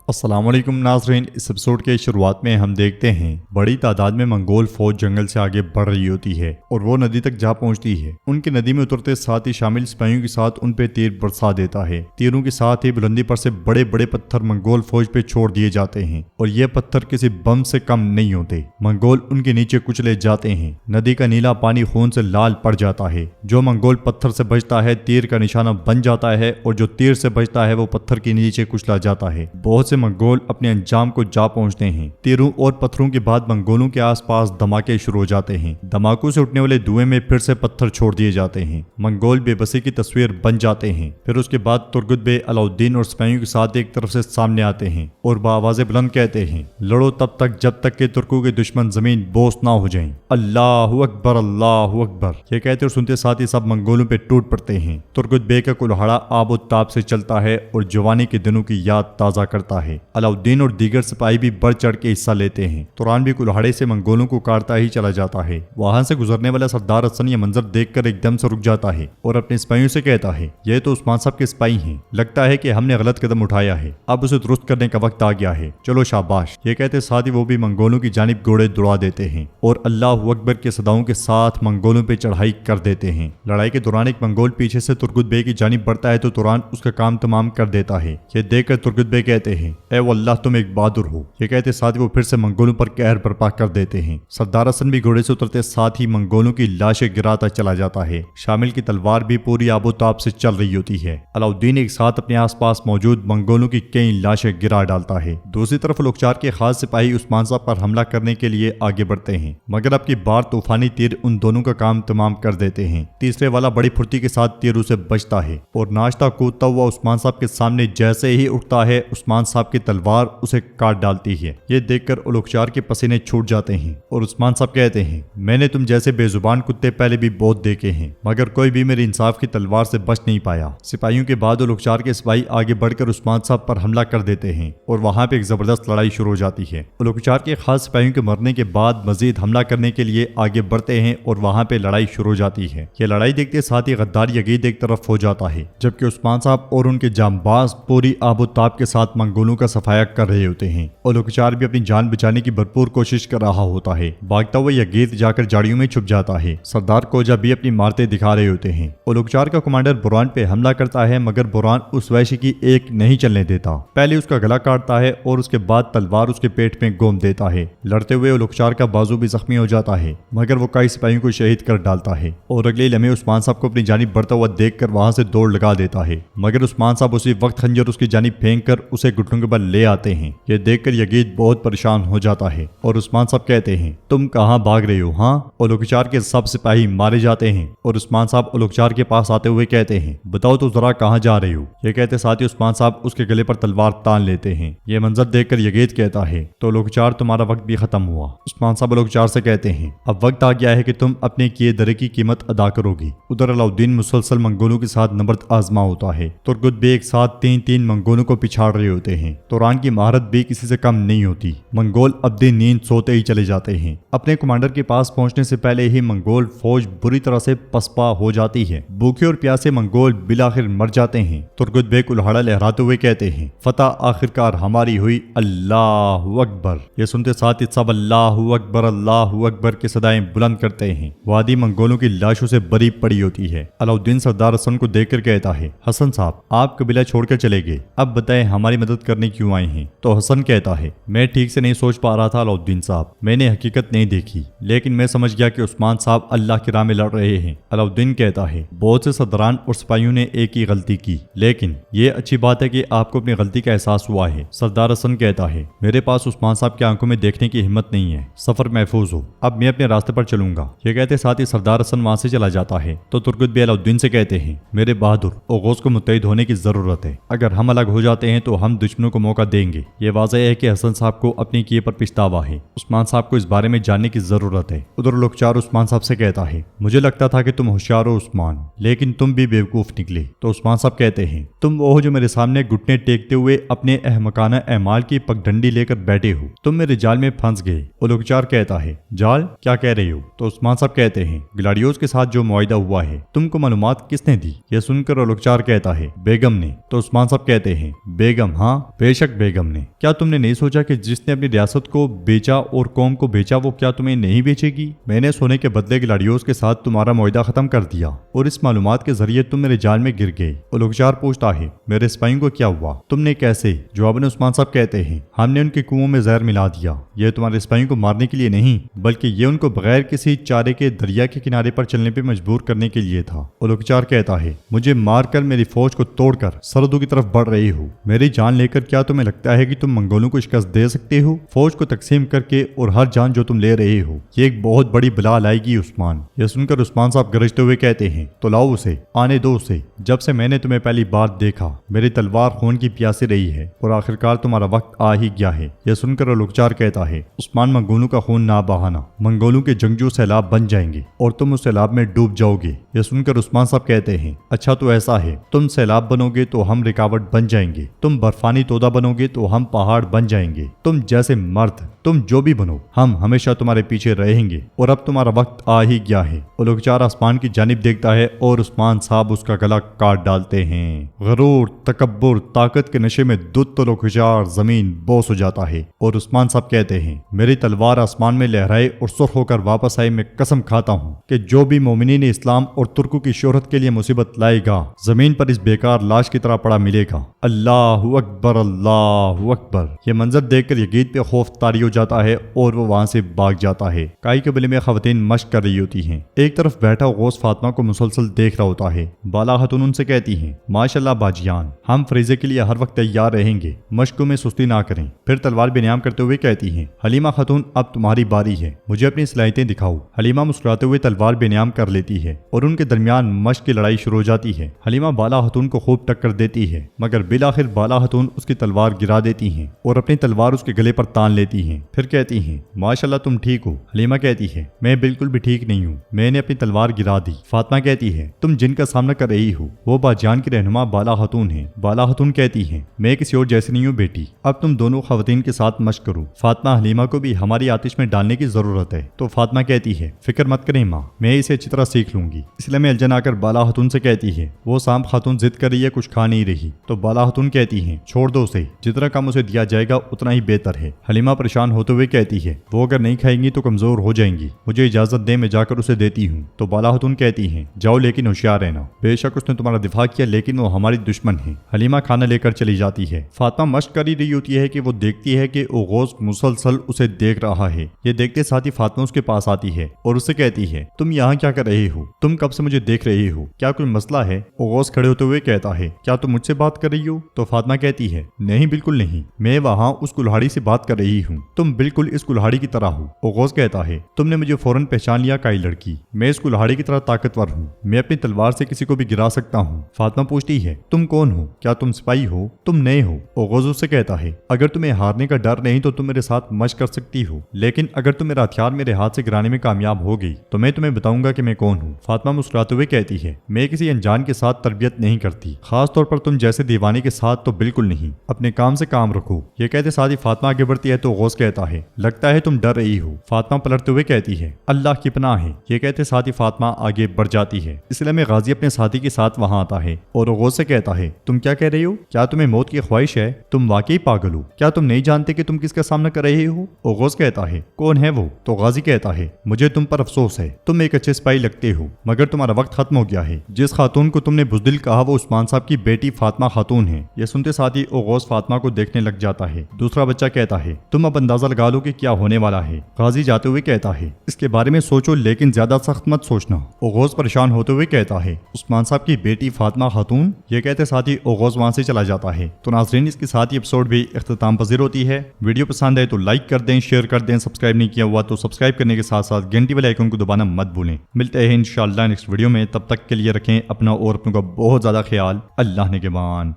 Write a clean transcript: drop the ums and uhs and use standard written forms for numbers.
अस्सलाम वालेकुम नाज़रीन। इस एपिसोड के शुरुआत में हम देखते हैं बड़ी तादाद में मंगोल फौज जंगल से आगे बढ़ रही होती है और वो नदी तक जा पहुंचती है। उनके नदी में उतरते साथ ही शामिल सिपाहियों के साथ उन पे तीर बरसा देता है। तीरों के साथ ही बुलंदी पर से बड़े बड़े पत्थर मंगोल फौज पे छोड़ दिए जाते हैं और ये पत्थर किसी बम से कम नहीं होते। मंगोल उनके नीचे कुचले जाते हैं। नदी का नीला पानी खून से लाल पड़ जाता है। जो मंगोल पत्थर से बचता है तीर का निशाना बन जाता है और जो तीर से बचता है वो पत्थर के नीचे कुचला जाता है। बहुत से मंगोल अपने अंजाम को जा पहुंचते हैं। तीरों और पत्थरों के बाद मंगोलों के आसपास धमाके शुरू हो जाते हैं। धमाकों से उठने वाले धुएं में फिर से पत्थर छोड़ दिए जाते हैं। मंगोल बेबसी की तस्वीर बन जाते हैं। फिर उसके बाद तुर्गुत बे अलाउद्दीन और सिपाहियों के साथ एक तरफ से सामने आते हैं और बावाज़े बुलंद कहते हैं, लड़ो तब तक जब तक के तुर्कों के दुश्मन जमीन बोस ना हो जाएं। अल्लाहु अकबर, अल्लाहु अकबर। ये कहते और सुनते साथ ही सब मंगोलों पे टूट पड़ते हैं। तुर्गुत बे का कुल्हाड़ा आबो ताब से चलता है और जवानी के दिनों की याद ताज़ा करता है। अलाउद्दीन और दीगर सिपाही भी बढ़ चढ़ के हिस्सा लेते हैं। तुरान भी कुल्हाड़े से मंगोलों को काटता ही चला जाता है। वहां से गुजरने वाला सरदार हसन ये मंजर देखकर एकदम से रुक जाता है और अपने सिपाहियों से कहता है, ये तो उस्मान साहब के सिपाही हैं। लगता है कि हमने गलत कदम उठाया है, अब उसे दुरुस्त करने का वक्त आ गया है। चलो शाबाश। ये कहते साथ ही वो भी मंगोलों की जानिब घोड़े दौड़ा देते हैं और अल्लाहु अकबर के सदाओं के साथ मंगोलों पे चढ़ाई कर देते हैं। लड़ाई के दौरान एक मंगोल पीछे से तुर्गुत बे की जानिब बढ़ता है तो तुरान उसका काम तमाम कर देता है। ये देखकर तुर्गुत बे कहते हैं, ए वल्लाह तुम एक बहादुर हो। ये कहते साथ ही वो फिर से मंगोलों पर कहर बर्पा कर देते हैं। सरदार हसन भी घोड़े से उतरते साथ ही मंगोलों की लाशें गिराता चला जाता है। शामिल की तलवार भी पूरी आबोताब से चल रही होती है। अलाउद्दीन एक साथ अपने आसपास मौजूद मंगोलों की कई लाशें गिरा डालता है। दूसरी तरफ लोकचार के खास सिपाही उस्मान साहब पर हमला करने के लिए आगे बढ़ते हैं, मगर अब की बार तूफानी तीर उन दोनों का काम तमाम कर देते हैं। तीसरे वाला बड़ी फुर्ती के साथ तीरों से बचता है और नाश्ता कूदता हुआ उस्मान साहब के सामने जैसे ही उठता है उस्मान साहब की तलवार उसे काट डालती है। ये देखकर उलुखचार के पसीने छूट जाते हैं और उस्मान साहब कहते हैं, मैंने तुम जैसे बेजुबान कुत्ते पहले भी बहुत देखे हैं, मगर कोई भी मेरे इंसाफ की तलवार से बच नहीं पाया। सिपाहियों के बाद उलुखचार के सिपाही आगे बढ़कर उस्मान साहब पर हमला कर देते हैं और वहां पे एक जबरदस्त लड़ाई शुरू हो जाती है। उलुखचार के खास सिपाहियों के मरने के बाद मजीद हमला करने के लिए आगे बढ़ते हैं और वहां पे लड़ाई शुरू हो जाती है। ये लड़ाई देखते साथ ही गद्दार यगीद एक तरफ हो जाता है, जबकि उस्मान साहब और उनके जांबाज पूरी आबोताब के साथ मंगोलों का सफाया कर रहे होते हैं। उलुखचार भी अपनी जान बचाने की भरपूर कोशिश कर रहा होता है। भागता हुआ यगीद जाकर झाड़ियों में छुप जाता है। सरदार कोजा भी अपनी मारते दिखा रहे होते हैं। उलुखचार का कमांडर बुरान पे हमला करता है, मगर बुरान उस वैश्य की एक नहीं चलने देता। पहले उसका गला काटता है और उसके बाद तलवार उसके पेट में गोम देता है। लड़ते हुए उलुखचार का बाजू भी जख्मी हो जाता है, मगर वो कई सिपाहियों को शहीद कर डालता है और अगले लम्हे उस्मान साहब को अपनी जानिब बढ़ता हुआ देखकर वहां से दौड़ लगा देता है, मगर उस्मान साहब उसी वक्त खंजर उसकी जानिब फेंक कर उसे घुटनों के बल ले आते हैं। ये देखकर यगीद बहुत परेशान हो जाता है और उस्मान साहब कहते हैं, तुम कहां भाग रहे हो? हाँ। उलुखचार के सब सिपाही मारे जाते हैं और उस्मान साहब उलुखचार के पास आते हुए कहते हैं, बताओ तो जरा कहां जा रहे हो? ये कहते साथ ही उस्मान साहब उसके गले पर तलवार तान लेते हैं। ये मंजर देखकर यगीद कहता है, तो उलुखचार तुम्हारा वक्त भी खत्म हुआ। उस्मान साहब उलुखचार से कहते हैं, अब वक्त आ गया है कि तुम अपने किए दरे की कीमत अदा करोगी। उधर अलाउद्दीन मुसलसल मंगोलों के साथ नबर्द आजमा होता है। तुर्गुत बे एक साथ तीन मंगोलों को पिछाड़ रहे होते हैं। तुरान की महारत भी किसी से कम नहीं होती। मंगोल अब दिन नींद सोते ही चले जाते हैं। अपने कमांडर के पास पहुंचने से पहले ही मंगोल फौज बुरी तरह से पसपा हो जाती है। भूखे और प्यासे मंगोल बिलाखिर मर जाते हैं। तुर्गुत बे कुल्हाड़ा लहराते हुए कहते हैं, फतह आखिरकार हमारी हुई, अल्लाहु अकबर। ये सुनते साथ ही सब अल्लाहु अकबर की सदाएं बुलंद करते हैं। वादी मंगोलों की लाशों से भरी पड़ी होती है। अलाउद्दीन सरदार हसन को देखकर कहता है, हसन साहब आप कबीला छोड़कर चले गए, अब बताएं हमारी मदद करने क्यों आए हैं? तो हसन कहता है, मैं ठीक से नहीं सोच पा रहा था अलाउद्दीन साहब, मैंने हकीकत नहीं देखी, लेकिन मैं समझ गया कि उस्मान साहब अल्लाह की राह में लड़ रहे हैं। अलाउद्दीन कहता है, बहुत से सरदारान और सिपाहियों ने एक ही गलती की, लेकिन ये अच्छी बात है कि आपको अपनी गलती का एहसास हुआ है। सरदार हसन कहता है, मेरे पास उस्मान साहब की आंखों में देखने की हिम्मत नहीं है, सफर महफूज हो, अब मैं अपने रास्ते पर चलूंगा। ये कहते साथ ही सरदार हसन वहां से चला जाता है। तो तुर्गुत बे अलाउद्दीन से कहते हैं, मेरे बहादुर ओगोस को मुत्तहिद होने की जरूरत है, अगर हम अलग हो जाते हैं तो हम दुश्मनों को मौका देंगे। ये वाज़ेह है कि हसन साहब को अपने किए पर पछतावा है। उस्मान साहब को इस बारे में जानने की जरूरत है। उधर उलुखचार उस्मान साहब से कहता है, मुझे लगता था कि तुम होशियार हो उस्मान, लेकिन तुम भी बेवकूफ निकले। तो उस्मान साहब कहते हैं, तुम वो हो जो मेरे सामने घुटने टेकते हुए अपने अहमकाना एमाल की पगडंडी लेकर बैठे हो, तुम मेरे जाल में फंस गए। उलुखचार कहता है, जाल क्या कह रहे हो? तो उस्मान साहब कहते हैं, ग्लाडियोस के साथ जो मुआहिदा हुआ है तुमको मालूमात किसने दी? यह सुनकर उलुखचार कहता है, बेगम ने। तो उस्मान साहब कहते हैं, बेगम? हाँ। بے شک بیگم نے، کیا تم نے نہیں سوچا کہ جس نے اپنی ریاست کو بیچا اور قوم کو بیچا وہ کیا تمہیں نہیں بیچے گی؟ میں نے سونے کے بدلے گلاڈیوس کے ساتھ تمہارا معاہدہ ختم کر دیا اور اس معلومات کے ذریعے تم میرے جال میں گر گئے۔ اولوگچار پوچھتا ہے میرے سپاہیوں کو کیا ہوا؟ تم نے کیسے؟ جواب میں عثمان صاحب کہتے ہیں ہم نے ان کے کنووں میں زہر ملا دیا، یہ تمہارے سپاہیوں کو مارنے کے لیے نہیں بلکہ یہ ان کو بغیر کسی چارے کے دریا کے کنارے پر چلنے پہ مجبور کرنے کے لیے تھا۔ اولوگچار کہتا ہے مجھے مار کر میری فوج کو توڑ کر سرحدوں کی طرف بڑھ رہی ہو، میری جان لے کر کیا تمہیں لگتا ہے کہ تم منگولوں کو شکست دے سکتے ہو؟ فوج کو تقسیم کر کے اور ہر جان جو تم لے رہے ہو یہ ایک بہت بڑی بلا لائے گی عثمان۔ یہ سن کر عثمان صاحب گرجتے ہوئے کہتے ہیں تو لاؤ اسے، آنے دو اسے، جب سے میں نے تمہیں پہلی بار دیکھا میری تلوار خون کی پیاسی رہی ہے اور آخرکار تمہارا وقت آ ہی گیا ہے۔ یہ سن کر اولوگچار کہتا ہے عثمان منگولوں کا خون نہ بہانا، منگولوں کے جنگجو سیلاب بن جائیں گے اور تم اس سیلاب میں ڈوب جاؤ گے۔ یہ سن کر عثمان صاحب کہتے ہیں اچھا تو ایسا ہے، تم سیلاب بنو گے تو ہم رکاوٹ بن جائیں گے، تم برفانی تودہ بنو گے تو ہم پہاڑ بن جائیں گے، تم جیسے مرد تم جو بھی بنو ہم ہمیشہ تمہارے پیچھے رہیں گے اور اب تمہارا وقت آ ہی گیا ہے۔ اولوگچار آسمان کی جانب دیکھتا ہے اور عثمان صاحب اس کا گلا کاٹ ڈالتے ہیں۔ غرور، تکبر، طاقت کے نشے میں دت اولوگچار زمین بوس ہو جاتا ہے اور عثمان صاحب کہتے ہیں میری تلوار آسمان میں لہرائے اور سرخ ہو کر واپس آئے، میں قسم کھاتا ہوں کہ جو بھی مومنین اسلام اور ترکوں کی شہرت کے لیے مصیبت لائے گا زمین پر اس بیکار لاش کی طرح پڑا ملے گا۔ اللہ اکبر، اللہ اکبر۔ یہ منظر دیکھ کر یزید پہ خوف طاری ہو جاتا ہے اور وہ وہاں سے بھاگ جاتا ہے۔ کائی قبیلے میں خواتین مشق کر رہی ہوتی ہیں، ایک طرف بیٹھا غوث فاطمہ کو مسلسل دیکھ رہا ہوتا ہے۔ بالا خاتون ان سے کہتی ہیں ماشاءاللہ باجیان، ہم فریضے کے لیے ہر وقت تیار رہیں گے، مشقوں میں سستی نہ کریں۔ پھر تلوار بے نیام کرتے ہوئے کہتی ہیں حلیمہ خاتون اب تمہاری باری ہے، مجھے اپنی صلاحیتیں دکھاؤ۔ حلیمہ مسکراتے ہوئے تلوار بے نیام کر لیتی ہے اور ان کے درمیان مشق کی لڑائی شروع ہو جاتی ہے۔ حلیمہ بالا خاتون کو خوب ٹکر دیتی ہے مگر بالآخر بالا خاتون اس کی تلوار گرا دیتی ہیں اور اپنی تلوار اس کے گلے پر تان لیتی ہیں۔ پھر کہتی ہیں ماشاءاللہ تم ٹھیک ہو۔ حلیمہ کہتی ہے میں بالکل بھی ٹھیک نہیں ہوں، میں نے اپنی تلوار گرا دی۔ فاطمہ کہتی ہے تم جن کا سامنا کر رہی ہو وہ باجان کی رہنما بالا خاتون ہے۔ بالا خاتون کہتی ہیں میں کسی اور جیسی نہیں ہوں بیٹی، اب تم دونوں خواتین کے ساتھ مشق کرو۔ فاطمہ حلیمہ کو بھی ہماری آتش میں ڈالنے کی ضرورت ہے تو فاطمہ کہتی ہے فکر مت کریں ماں، میں اسے اچھی طرح سیکھ لوں گی۔ اس لیے میں الجھن آ کر بالا خاتون سے کہتی ہے وہ سانپ خاتون ضد کر رہی ہے، کچھ کھا نہیں رہی، تو بالا خاتون کہتی ہیں چھوڑ دو اسے، جتنا کم اسے دیا جائے گا اتنا ہی بہتر ہے۔ حلیمہ پریشان ہوتے ہوئے کہتی ہے وہ اگر نہیں کھائیں گی تو کمزور ہو جائیں گی، مجھے اجازت دے میں جا کر اسے دیتی ہوں۔ تو بالا خاتون کہتی ہیں جاؤ لیکن ہوشیار رہنا، بے شک اس نے تمہارا دفاع کیا لیکن وہ ہماری دشمن ہے۔ حلیمہ کھانا لے کر چلی جاتی ہے۔ فاطمہ مشق کر ہی رہی ہوتی ہے کہ وہ دیکھتی ہے کہ اوغوث مسلسل اسے دیکھ رہا ہے۔ یہ دیکھتے ساتھ ہی فاطمہ اس کے پاس آتی ہے اور اسے کہتی ہے تم یہاں کیا کر رہے ہو؟ تم کب سے مجھے دیکھ رہے ہو؟ کیا کوئی مسئلہ ہے؟ اوغوث کھڑے ہوتے ہوئے کہتا ہے کیا تم مجھ سے بات کر رہی ہو؟ تو فاطمہ کہتی ہے نہیں بالکل نہیں، میں وہاں اس کلہاڑی سے بات کر رہی ہوں، تم بالکل اس کلہاڑی کی طرح ہو۔ اوغوث کہتا ہے تم نے مجھے فوراً پہچان لیا کائی لڑکی، میں اس کلہاڑی کی طرح طاقتور ہوں، میں اپنی تلوار سے کسی کو بھی گرا سکتا ہوں۔ فاطمہ پوچھتی ہے تم کون ہو؟ کیا تم سپاہی ہو؟ تم نئے ہو؟ اوغوث اس سے کہتا ہے اگر تمہیں ہارنے کا ڈر نہیں تو تم میرے ساتھ مشق کر سکتی ہو، لیکن اگر تم میرا ہتھیار میرے ہاتھ سے گرانے میں کامیاب ہو گئی تو میں تمہیں بتاؤں گا کہ میں کون ہوں۔ فاطمہ مسکراتے ہوئے کہتی ہے میں کسی انجان کے ساتھ تربیت نہیں کرتی، خاص طور پر تم جیسے دیوانے کے ساتھ تو بالکل نہیں، اپنے کام سے کام رکھو۔ یہ کہتے ساتھ ہی فاطمہ آگے بڑھتی ہے تو اوغوث کہتا ہے لگتا ہے تم ڈر رہی ہو۔ فاطمہ پلٹتے ہوئے کہتی ہے اللہ کی پناہ ہے۔ یہ کہتے ساتھ ہی فاطمہ آگے بڑھ جاتی ہے۔ اس لیے میں غازی اپنے ساتھی کے ساتھ وہاں آتا ہے اور اوغوث سے کہتا ہے تم کیا کہہ رہی ہو؟ کیا تمہیں موت کی خواہش ہے؟ تم واقعی پاگل ہو؟ کیا تم نہیں جانتے کہ تم کس کا سامنا کر رہے ہو؟ اوغوث کہتا ہے کون ہے وہ؟ تو غازی کہتا ہے مجھے تم پر افسوس ہے، تم ایک اچھے سپاہی لگتے ہو مگر تمہارا وقت ختم ہو گیا ہے۔ جس خاتون کو تم نے بزدل کہا وہ عثمان صاحب کی بیٹی فاطمہ خاتون ہے۔ یہ سنتے ساتھ ہی اوغوث فاطمہ کو دیکھنے لگ جاتا ہے۔ دوسرا بچہ کہتا ہے تم اب اندازہ لگا لو کہ کیا ہونے والا ہے۔ غازی جاتے ہوئے کہتا ہے اس کے بارے میں سوچو لیکن زیادہ سخت مت سوچنا۔ اوغوث پریشان ہوتے ہوئے کہتا ہے عثمان صاحب کی بیٹی فاطمہ خاتون؟ یہ کہتے ساتھ ہی اوغوث وہاں سے چلا جاتا ہے۔ تو ناظرین اس کے ساتھ ہی ایپیسوڈ بھی اختتام پذیر ہوتی ہے۔ ویڈیو پسند آئے تو لائک کر دیں، شیئر کر دیں، سبسکرائب نہیں کیا ہوا تو سبسکرائب کرنے کے ساتھ ساتھ گھنٹی والے آئیکن کو دبانا مت بھولیں۔ ملتے ہیں انشاءاللہ نیکسٹ ویڈیو میں، تب تک کے لیے رکھیں اپنا اور اپنوں کا بہت زیادہ خیال۔ اللہ نگہبان۔